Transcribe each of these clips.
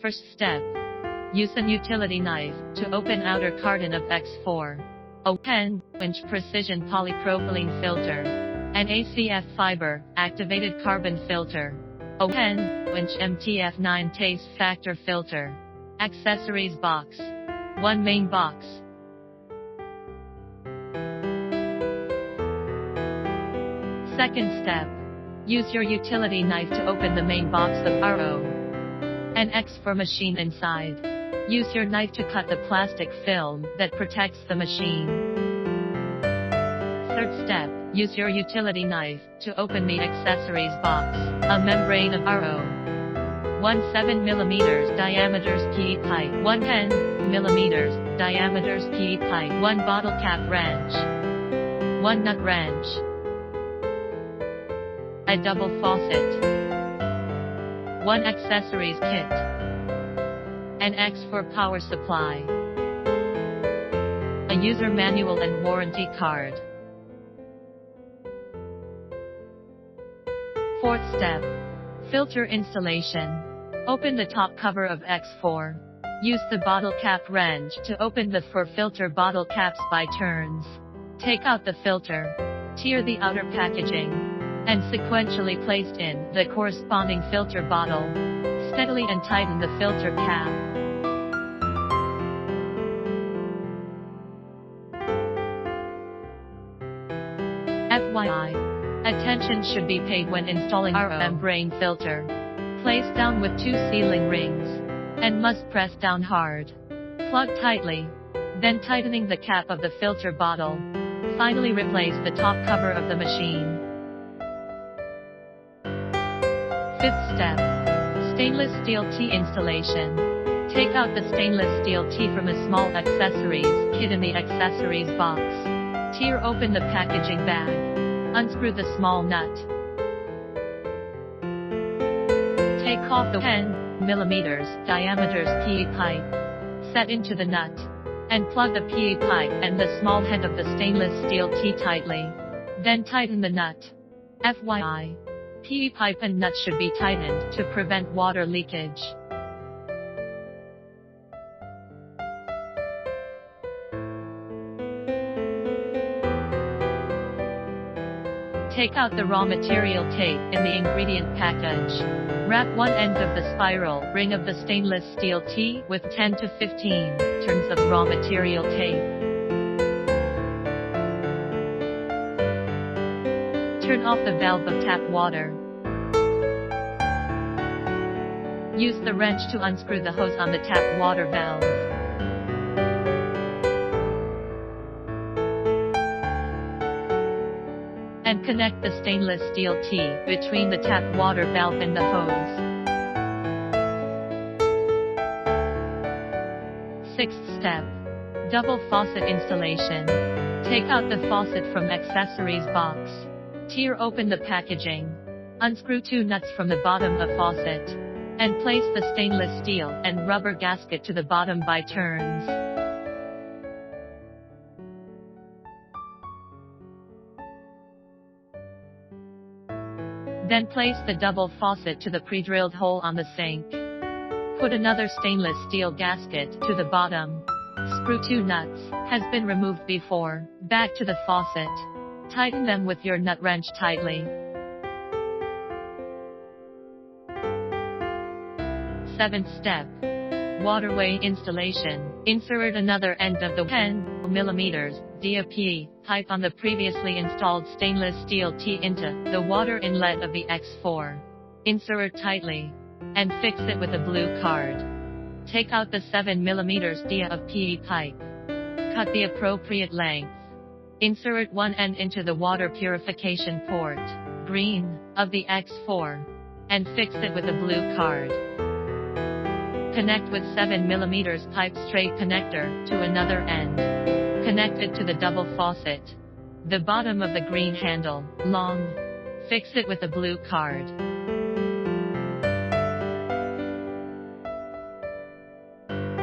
First step. Use an utility knife to open outer carton of X4. A 10-inch precision polypropylene filter. An ACF fiber, activated carbon filter. A 10-inch MTF9 taste factor filter. Accessories box. 1 main box. Second step. Use your utility knife to open the main box of RO. An X4 machine inside. Use your knife to cut the plastic film that protects the machine. Third step. Use your utility knife to open the accessories box. A membrane of RO. 1 7mm diameters PE pipe. 1 10mm diameters PE pipe. 1 bottle cap wrench. 1 nut wrench. A double faucet. 1 accessories kit. An X4 power supply. A user manual and warranty card. Fourth step. Filter installation. Open the top cover of X4. Use the bottle cap wrench to open the 4 filter bottle caps by turns. Take out the filter. Tear the outer packaging. And sequentially placed in the corresponding filter bottle. Steadily and tighten the filter cap. FYI. Attention should be paid when installing RO membrane filter. Place down with 2 sealing rings. And must press down hard. Plug tightly. Then tightening the cap of the filter bottle. Finally replace the top cover of the machine. Fifth step. Stainless steel T installation. Take out the stainless steel T from a small accessories kit in the accessories box. Tear open the packaging bag. Unscrew the small nut. Take off the 10mm diameters PE pipe. Set into the nut. And plug the PE pipe and the small head of the stainless steel T tightly. Then tighten the nut. FYI. PE pipe and nut should be tightened to prevent water leakage. Take out the raw material tape in the ingredient package. Wrap one end of the spiral ring of the stainless steel T with 10 to 15 turns of raw material tape. Turn off the valve of tap water. Use the wrench to unscrew the hose on the tap water valve. And connect the stainless steel T between the tap water valve and the hose. Sixth step. Double faucet installation. Take out the faucet from accessories box. Tear open the packaging. Unscrew 2 nuts from the bottom of faucet. And place the stainless steel and rubber gasket to the bottom by turns. Then place the double faucet to the pre-drilled hole on the sink. Put another stainless steel gasket to the bottom. Screw 2 nuts, has been removed before, back to the faucet. Tighten them with your nut wrench tightly. Seventh step. Waterway installation. Insert another end of the 10mm DAP pipe on the previously installed stainless steel T into the water inlet of the X4. Insert tightly. And fix it with a blue card. Take out the 7mm DA of PE pipe. Cut the appropriate length. Insert one end into the water purification port, green, of the X4. And fix it with a blue card. Connect with 7mm pipe straight connector to another end. Connect it to the double faucet. The bottom of the green handle, long. Fix it with a blue card.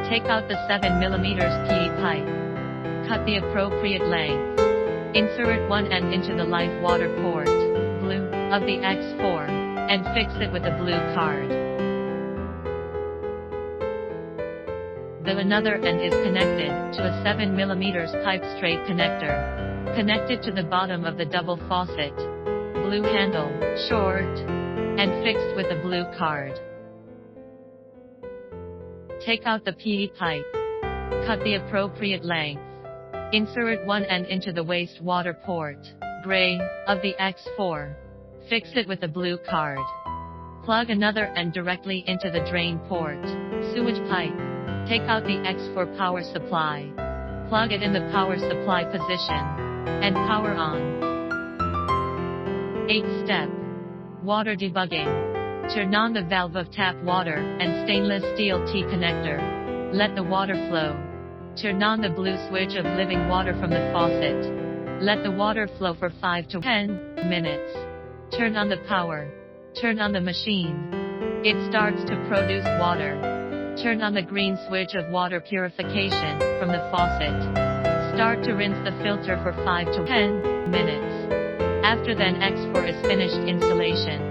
Take out the 7mm PE pipe. Cut the appropriate length. Insert one end into the live water port, blue, of the X4. And fix it with a blue card. The another end is connected to a 7 mm pipe straight connector. Connected to the bottom of the double faucet. Blue handle, short, and fixed with a blue card. Take out the PE pipe. Cut the appropriate length. Insert one end into the wastewater port, gray, of the X4. Fix it with a blue card. Plug another end directly into the drain port, sewage pipe. Take out the X4 power supply. Plug it in the power supply position. And power on. 8th step. Water debugging. Turn on the valve of tap water and stainless steel T-connector. Let the water flow. Turn on the blue switch of living water from the faucet. Let the water flow for 5 to 10 minutes. Turn on the power. Turn on the machine. It starts to produce water. Turn on the green switch of water purification from the faucet. Start to rinse the filter for 5 to 10 minutes. After then X4 is finished installation.